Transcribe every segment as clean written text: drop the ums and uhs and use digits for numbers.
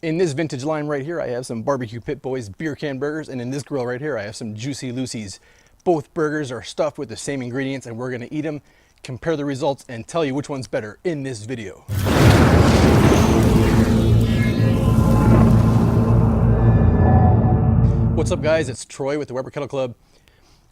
In this vintage line right here, I have some BBQ Pit Boys beer can burgers, and in this grill right here, I have some Juicy Lucy's. Both burgers are stuffed with the same ingredients, and we're gonna eat them, compare the results, and tell you which one's better in this video. What's up guys, it's Troy with the Weber Kettle Club.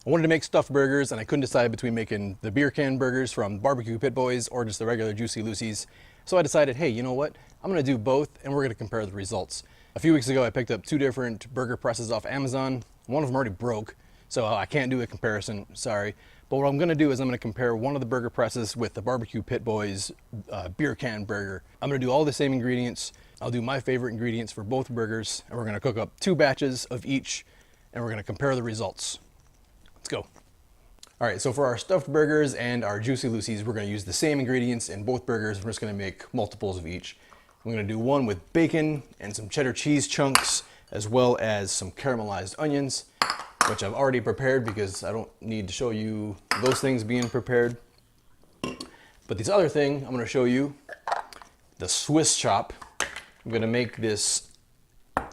I wanted to make stuffed burgers and I couldn't decide between making the beer can burgers from BBQ Pit Boys or just the regular Juicy Lucy's. So I decided, hey, you know what? I'm gonna do both and we're gonna compare the results. A few weeks ago, I picked up two different burger presses off Amazon. One of them already broke, so I can't do a comparison, sorry. But what I'm gonna do is I'm gonna compare one of the burger presses with the BBQ Pit Boys beer can burger. I'm gonna do all the same ingredients. I'll do my favorite ingredients for both burgers, and we're gonna cook up 2 batches of each, and we're gonna compare the results. Let's go. All right, so for our stuffed burgers and our Juicy Lucy's, we're gonna use the same ingredients in both burgers. We're just gonna make multiples of each. I'm gonna do one with bacon and some cheddar cheese chunks, as well as some caramelized onions, which I've already prepared because I don't need to show you those things being prepared. But this other thing, I'm gonna show you the Swiss chop. I'm gonna make this, I'm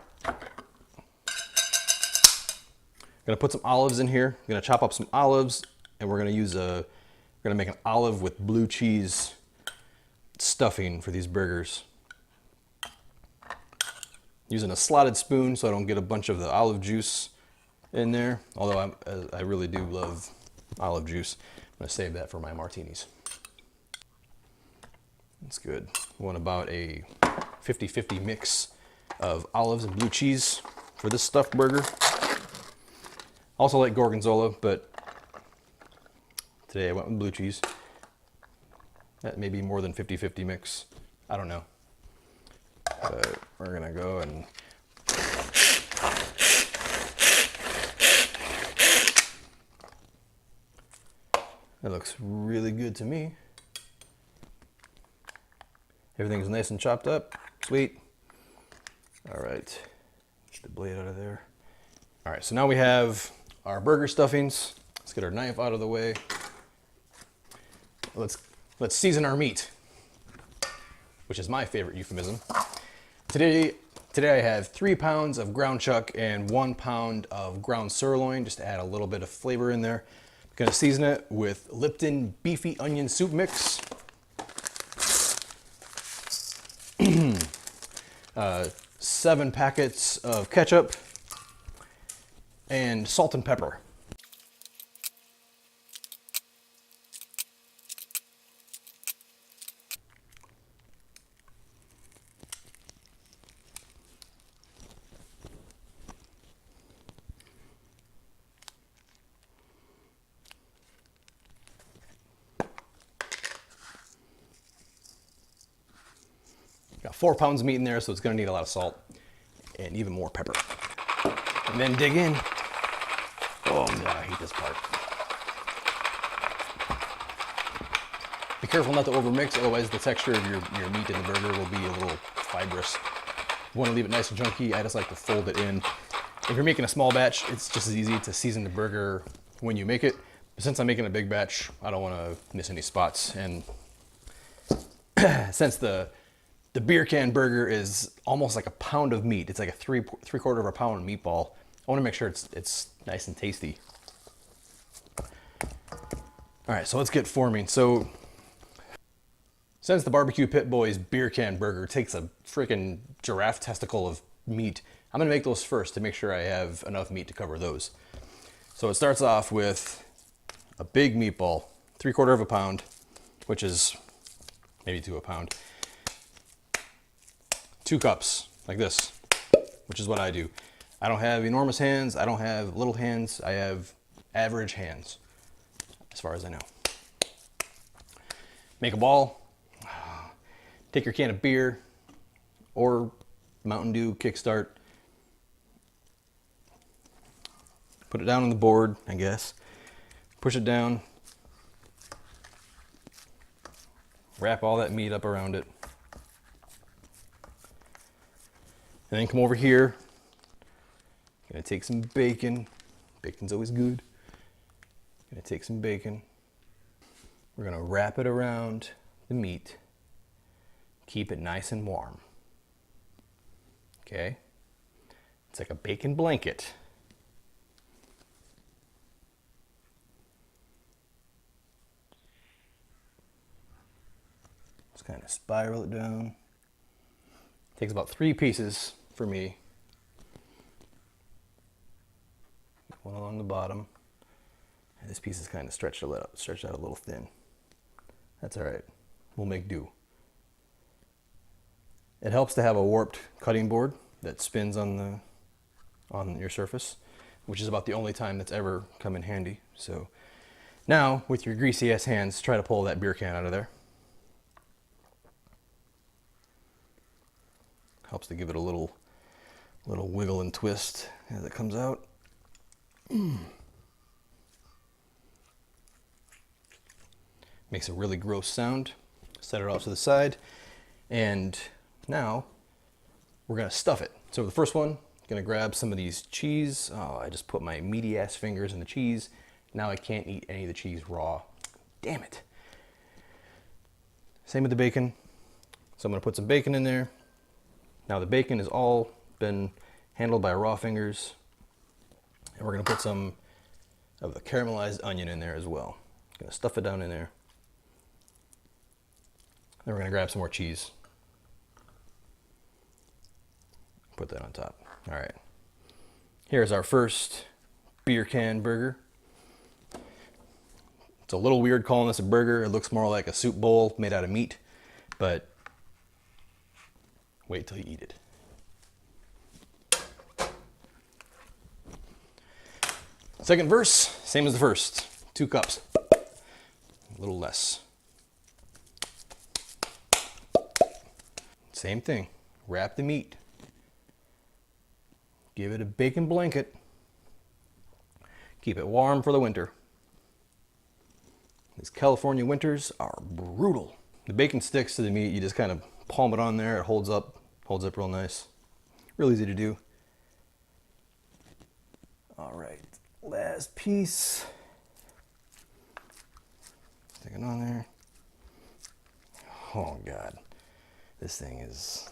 gonna put some olives in here. I'm gonna chop up some olives and we're gonna make an olive with blue cheese stuffing for these burgers. Using a slotted spoon so I don't get a bunch of the olive juice in there. Although I really do love olive juice. I'm gonna save that for my martinis. That's good. I want about a 50-50 mix of olives and blue cheese for this stuffed burger. Also like gorgonzola, but today I went with blue cheese. That may be more than 50-50 mix. I don't know. But we're gonna go and that looks really good to me. Everything's nice and chopped up. Sweet. All right, get the blade out of there. All right, so now we have our burger stuffings. Let's get our knife out of the way. Let's season our meat, which is my favorite euphemism. Today I have 3 pounds of ground chuck and 1 pound of ground sirloin, just to add a little bit of flavor in there. I'm gonna season it with Lipton beefy onion soup mix. 7 packets of ketchup and salt and pepper. Got 4 pounds of meat in there, so it's gonna need a lot of salt and even more pepper. And then dig in. Oh God, I hate this part. Be careful not to overmix, otherwise the texture of your meat in the burger will be a little fibrous. You wanna leave it nice and chunky. I just like to fold it in. If you're making a small batch, it's just as easy to season the burger when you make it. But since I'm making a big batch, I don't wanna miss any spots. And since the beer can burger is almost like a pound of meat. It's like a three-quarter of a pound meatball. I want to make sure it's nice and tasty. All right, so let's get forming. So since the BBQ Pit Boys beer can burger takes a freaking giraffe testicle of meat, I'm gonna make those first to make sure I have enough meat to cover those. So it starts off with a big meatball, 3/4 of a pound, which is maybe to a pound. 2 cups, like this, which is what I do. I don't have enormous hands, I don't have little hands, I have average hands, as far as I know. Make a ball, take your can of beer, or Mountain Dew Kickstart, put it down on the board, I guess, push it down, wrap all that meat up around it. And then come over here. Gonna take some bacon. Bacon's always good. Gonna take some bacon. We're gonna wrap it around the meat. Keep it nice and warm. Okay. It's like a bacon blanket. Just kind of spiral it down. Takes about 3 pieces for me. One along the bottom. And this piece is kind of stretched out a little thin. That's all right. We'll make do. It helps to have a warped cutting board that spins on your surface, which is about the only time that's ever come in handy. So now, with your greasy ass hands, try to pull that beer can out of there. Helps to give it a little wiggle and twist as it comes out. Makes a really gross sound. Set it off to the side, and now we're gonna stuff it. So the first one, gonna grab some of these cheese. Oh, I just put my meaty ass fingers in the cheese. Now I can't eat any of the cheese raw. Damn it. Same with the bacon. So I'm gonna put some bacon in there. Now the bacon has all been handled by raw fingers. And we're gonna put some of the caramelized onion in there as well. Gonna stuff it down in there. Then we're gonna grab some more cheese. Put that on top. All right. Here's our first beer can burger. It's a little weird calling this a burger. It looks more like a soup bowl made out of meat, but wait till you eat it. Second verse, same as the first. 2 cups. A little less. Same thing. Wrap the meat. Give it a bacon blanket. Keep it warm for the winter. These California winters are brutal. The bacon sticks to the meat. You just kind of palm it on there. It holds up real nice. Real easy to do. All right, last piece. Stick it on there. Oh God, this thing is...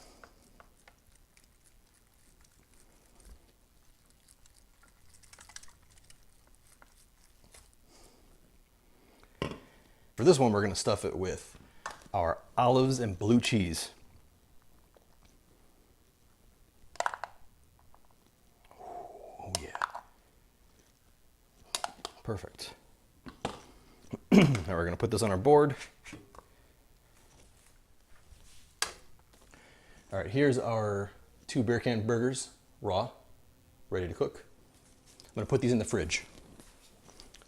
For this one, we're going to stuff it with our olives and blue cheese. Oh yeah. Perfect. Now we're going to put this on our board. All right, here's our 2 beer can burgers, raw, ready to cook. I'm going to put these in the fridge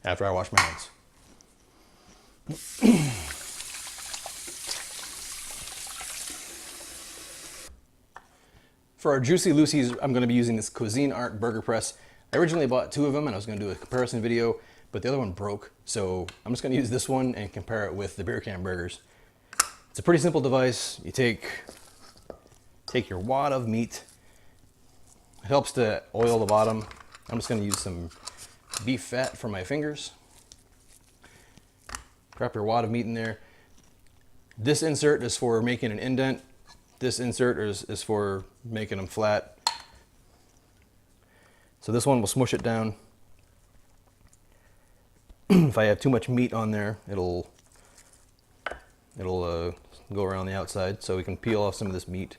after I wash my hands. For our Juicy Lucy's, I'm going to be using this Cuisine Art burger press. I originally bought 2 of them and I was going to do a comparison video, but the other one broke. So I'm just going to use this one and compare it with the beer can burgers. It's a pretty simple device. You take your wad of meat. It helps to oil the bottom. I'm just going to use some beef fat for my fingers. Drop your wad of meat in there. This insert is for making an indent. This insert is for making them flat. So this one will smush it down. If I have too much meat on there, it'll go around the outside, so we can peel off some of this meat.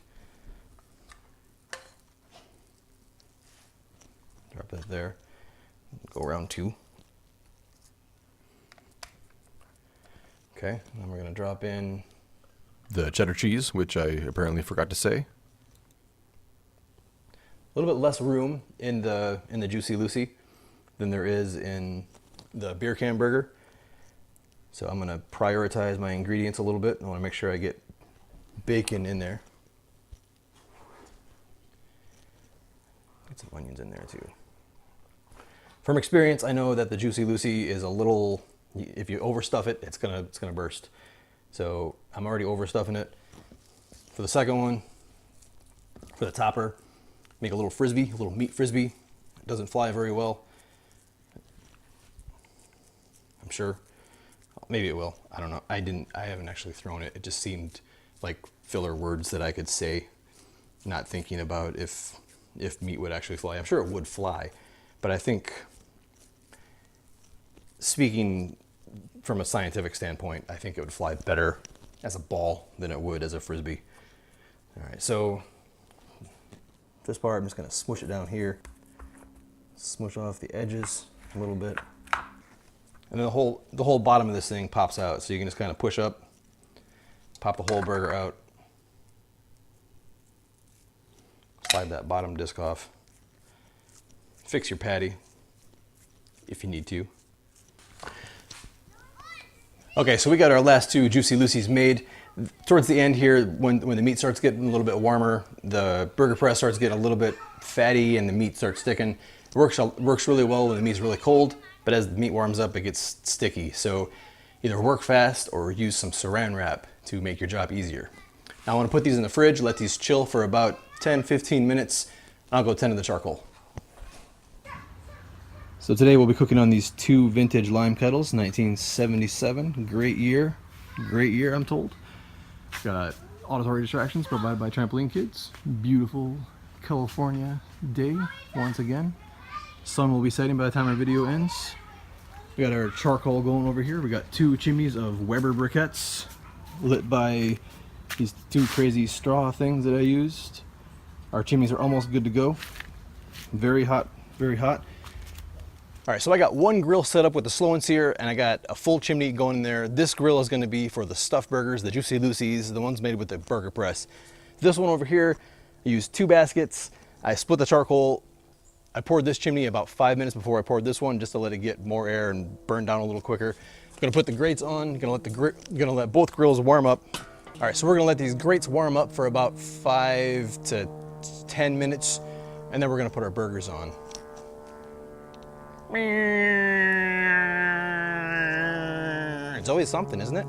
Drop that there. Go around 2. Okay, and then we're gonna drop in the cheddar cheese, which I apparently forgot to say. a little bit less room in the Juicy Lucy than there is in the beer can burger. So I'm gonna prioritize my ingredients a little bit. I wanna make sure I get bacon in there. Get some onions in there too. From experience, I know that the Juicy Lucy is a little, if you overstuff it, it's gonna burst. So I'm already overstuffing it. For the second one, for the topper, make a little frisbee, a little meat frisbee. It doesn't fly very well, I'm sure. Maybe it will. I don't know. I haven't actually thrown it. It just seemed like filler words that I could say. not thinking about if meat would actually fly. I'm sure it would fly, but I think, speaking from a scientific standpoint, I think it would fly better as a ball than it would as a Frisbee. All right, so this part, I'm just gonna smush it down here, smush off the edges a little bit. And then the whole bottom of this thing pops out, so you can just kind of push up, pop the whole burger out, slide that bottom disc off, fix your patty if you need to. Okay, so we got our last two Juicy Lucy's made. Towards the end here, when the meat starts getting a little bit warmer, the burger press starts getting a little bit fatty and the meat starts sticking. It works really well when the meat's really cold, but as the meat warms up, it gets sticky. So either work fast or use some saran wrap to make your job easier. Now I want to put these in the fridge, let these chill for about 10-15 minutes, and I'll go tend to the charcoal. So today we'll be cooking on these two vintage lime kettles, 1977. Great year I'm told. Got auditory distractions provided by Trampoline Kids. Beautiful California day once again. Sun will be setting by the time our video ends. We got our charcoal going over here. We got two chimneys of Weber briquettes lit by these two crazy straw things that I used. Our chimneys are almost good to go. Very hot, very hot. All right, so I got one grill set up with the slow and sear, and I got a full chimney going in there. This grill is going to be for the stuffed burgers, the Juicy Lucy's, the ones made with the burger press. This one over here, I used 2 baskets. I split the charcoal. I poured this chimney about 5 minutes before I poured this one, just to let it get more air and burn down a little quicker. I'm gonna put the grates on. Gonna let both grills warm up. All right, so we're gonna let these grates warm up for about 5 to 10 minutes, and then we're gonna put our burgers on. It's always something, isn't it?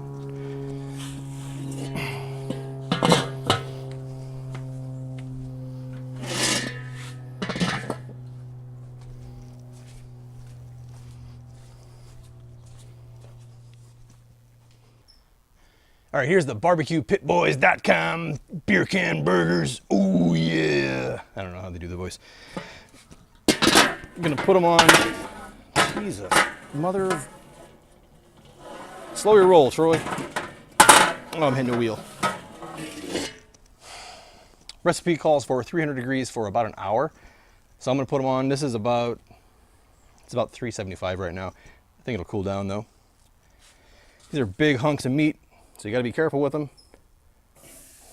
All right, here's the BBQPitBoys.com beer can burgers. Ooh, yeah. I don't know how they do the voice. I'm gonna put them on. Jesus, mother of... Slow your roll, Troy. Oh, I'm hitting a wheel. Recipe calls for 300 degrees for about an hour. So I'm gonna put them on. This is about, it's about 375 right now. I think it'll cool down though. These are big hunks of meat, so you gotta be careful with them.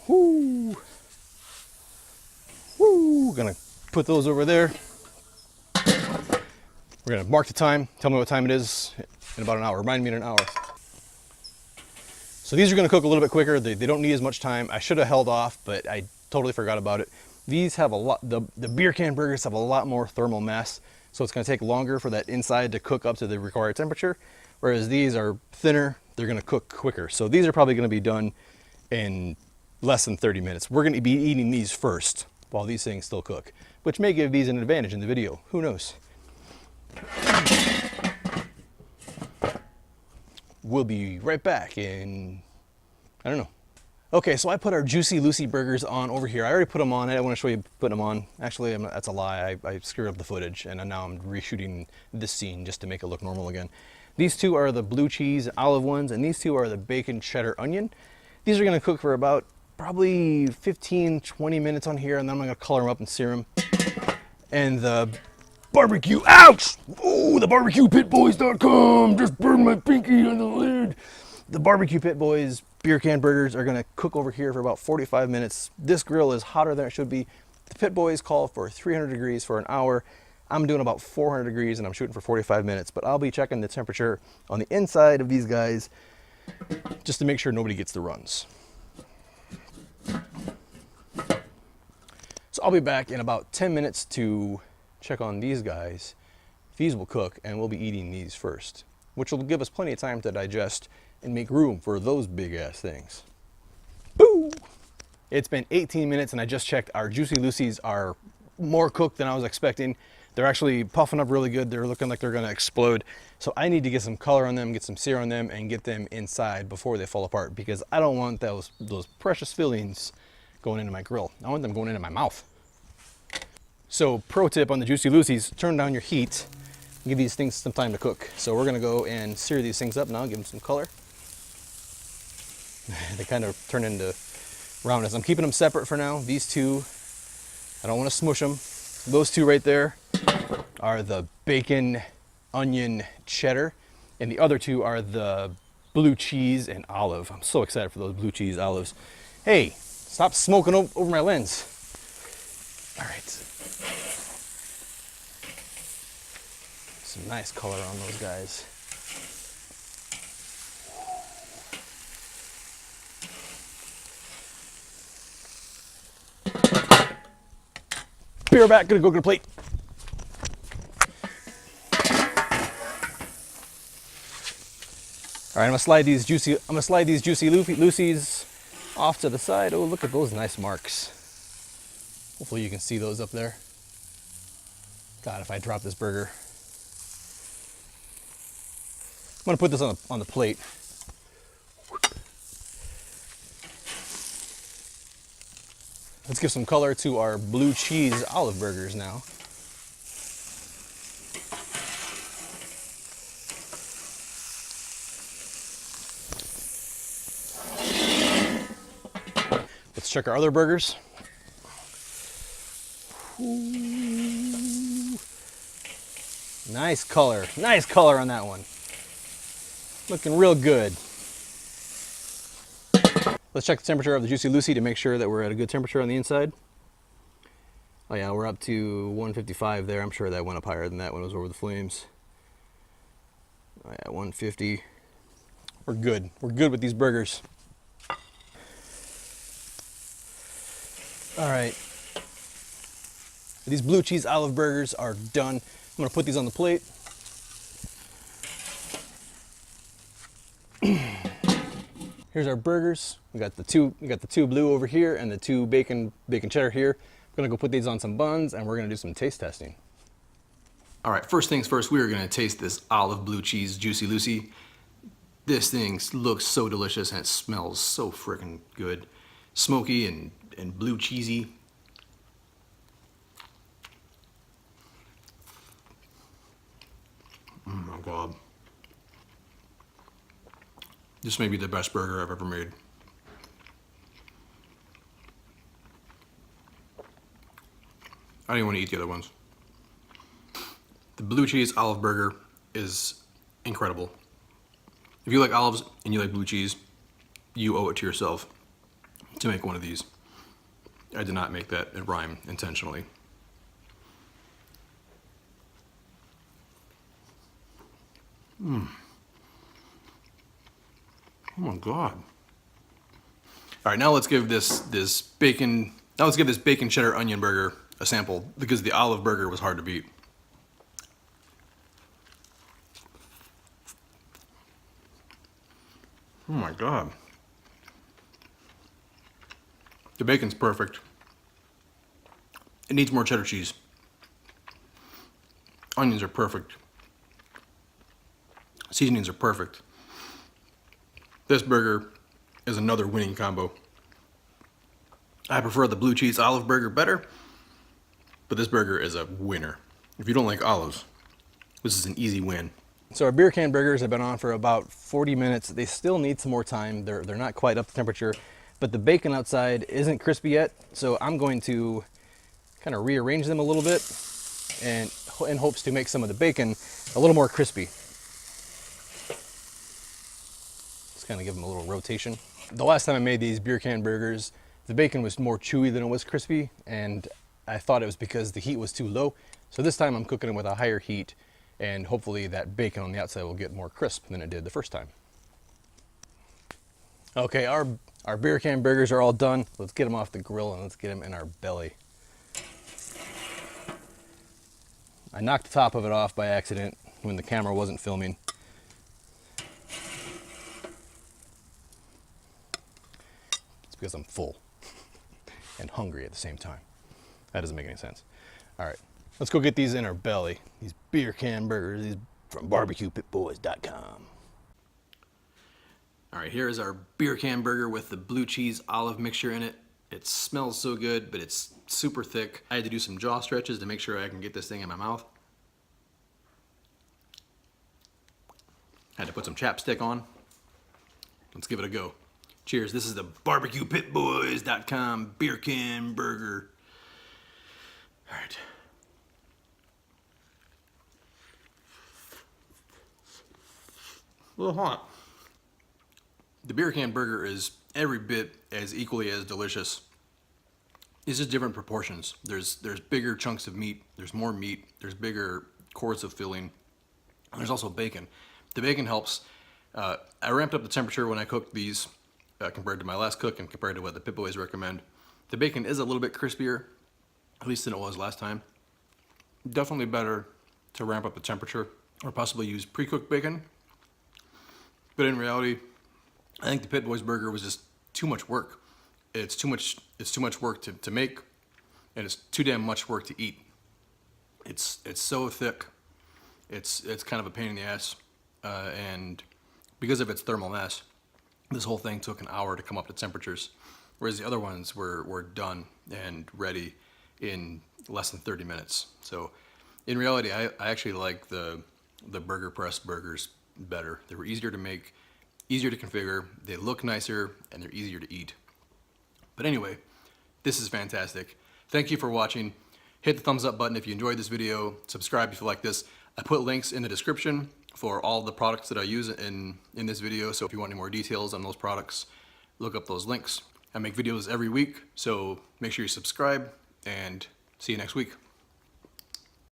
Woo! Woo! Gonna put those over there. We're gonna mark the time, tell me what time it is in about an hour. Remind me in an hour. So these are gonna cook a little bit quicker. They don't need as much time. I should have held off, but I totally forgot about it. These have a lot, the beer can burgers have a lot more thermal mass, so it's gonna take longer for that inside to cook up to the required temperature, whereas these are thinner, they're gonna cook quicker. So these are probably gonna be done in less than 30 minutes. We're gonna be eating these first while these things still cook, which may give these an advantage in the video, who knows? We'll be right back in, I don't know. Okay, so I put our Juicy Lucy burgers on over here. I already put them on. I don't want to show you putting them on. Actually, that's a lie. I screwed up the footage, and now I'm reshooting this scene just to make it look normal again. These two are the blue cheese olive ones, and these two are the bacon cheddar onion. These are gonna cook for about probably 15-20 minutes on here, and then I'm gonna color them up and sear them. And the barbecue, ouch! Ooh, the BBQPitBoys.com, just burned my pinky on the lid. The BBQ Pit Boys beer can burgers are gonna cook over here for about 45 minutes. This grill is hotter than it should be. The Pit Boys call for 300 degrees for an hour. I'm doing about 400 degrees and I'm shooting for 45 minutes, but I'll be checking the temperature on the inside of these guys just to make sure nobody gets the runs. So I'll be back in about 10 minutes to check on these guys. These will cook and we'll be eating these first, which will give us plenty of time to digest and make room for those big ass things. Boo! It's been 18 minutes and I just checked. Our Juicy Lucy's are more cooked than I was expecting. They're actually puffing up really good. They're looking like they're gonna explode. So I need to get some color on them, get some sear on them, and get them inside before they fall apart, because I don't want those precious fillings going into my grill. I want them going into my mouth. So pro tip on the Juicy Lucy's, turn down your heat. Give these things some time to cook. So we're gonna go and sear these things up now, give them some color. They kind of turn into roundness. I'm keeping them separate for now. These two, I don't want to smush them. Those two right there are the bacon, onion, cheddar, and the other two are the blue cheese and olive. I'm so excited for those blue cheese olives. Hey, stop smoking over my lens. All right. Some nice color on those guys. Be right back, gonna go get a plate. All right, I'm gonna slide these juicy Lucy's off to the side. Oh, look at those nice marks. Hopefully you can see those up there. God, if I drop this burger. I'm gonna put this on the plate. Let's give some color to our blue cheese olive burgers now. Let's check our other burgers. Ooh. Nice color on that one. Looking real good. Let's check the temperature of the Juicy Lucy to make sure that we're at a good temperature on the inside. Oh yeah, we're up to 155 there. I'm sure that went up higher than that when it was over the flames. Oh yeah, 150. We're good. We're good with these burgers. All right. These blue cheese olive burgers are done. I'm gonna put these on the plate. Here's our burgers. We got the two blue over here and the two bacon cheddar here. We're gonna go put these on some buns and we're gonna do some taste testing. All right, first things first, we are gonna taste this olive blue cheese Juicy Lucy. This thing looks so delicious and it smells so freaking good. Smoky and blue cheesy. Oh my God. This may be the best burger I've ever made. I don't even want to eat the other ones. The blue cheese olive burger is incredible. If you like olives and you like blue cheese, you owe it to yourself to make one of these. I did not make that rhyme intentionally. Oh my God. All right, now let's give this bacon cheddar onion burger a sample because the olive burger was hard to beat. Oh my God. The bacon's perfect. It needs more cheddar cheese. Onions are perfect. Seasonings are perfect. This burger is another winning combo. I prefer the blue cheese olive burger better, but this burger is a winner. If you don't like olives, this is an easy win. So our beer can burgers have been on for about 40 minutes. They still need some more time. They're not quite up to temperature, but the bacon outside isn't crispy yet. So I'm going to kind of rearrange them a little bit and in hopes to make some of the bacon a little more crispy. Kind of give them a little rotation. The last time I made these beer can burgers, the bacon was more chewy than it was crispy, and I thought it was because the heat was too low. So this time I'm cooking them with a higher heat, and hopefully that bacon on the outside will get more crisp than it did the first time. Okay, our beer can burgers are all done. Let's get them off the grill and let's get them in our belly. I knocked the top of it off by accident when the camera wasn't filming. Because I'm full and hungry at the same time. That doesn't make any sense. All right, let's go get these in our belly. These beer can burgers, these from BBQPitBoys.com. All right, here is our beer can burger with the blue cheese olive mixture in it. It smells so good, but it's super thick. I had to do some jaw stretches to make sure I can get this thing in my mouth. Had to put some chapstick on. Let's give it a go. Cheers. This is the BBQPitBoys.com beer can burger. All right. A little hot. The beer can burger is every bit as equally as delicious. It's just different proportions. There's bigger chunks of meat. There's more meat. There's bigger cores of filling. And there's also bacon. The bacon helps. I ramped up the temperature when I cooked these compared to my last cook and compared to what the Pit Boys recommend. The bacon is a little bit crispier, at least than it was last time. Definitely better to ramp up the temperature or possibly use pre-cooked bacon. But in reality, I think the Pit Boys burger was just too much work. It's too much work to make, and it's too damn much work to eat. It's so thick. It's kind of a pain in the ass, and because of its thermal mass, this whole thing took an hour to come up to temperatures, whereas the other ones were done and ready in less than 30 minutes. So in reality, I actually like the Burger Press burgers better. They were easier to make, easier to configure, they look nicer, and they're easier to eat. But anyway, this is fantastic. Thank you for watching. Hit the thumbs up button if you enjoyed this video. Subscribe if you like this. I put links in the description for all the products that I use in this video. So if you want any more details on those products, look up those links. I make videos every week, so make sure you subscribe and see you next week.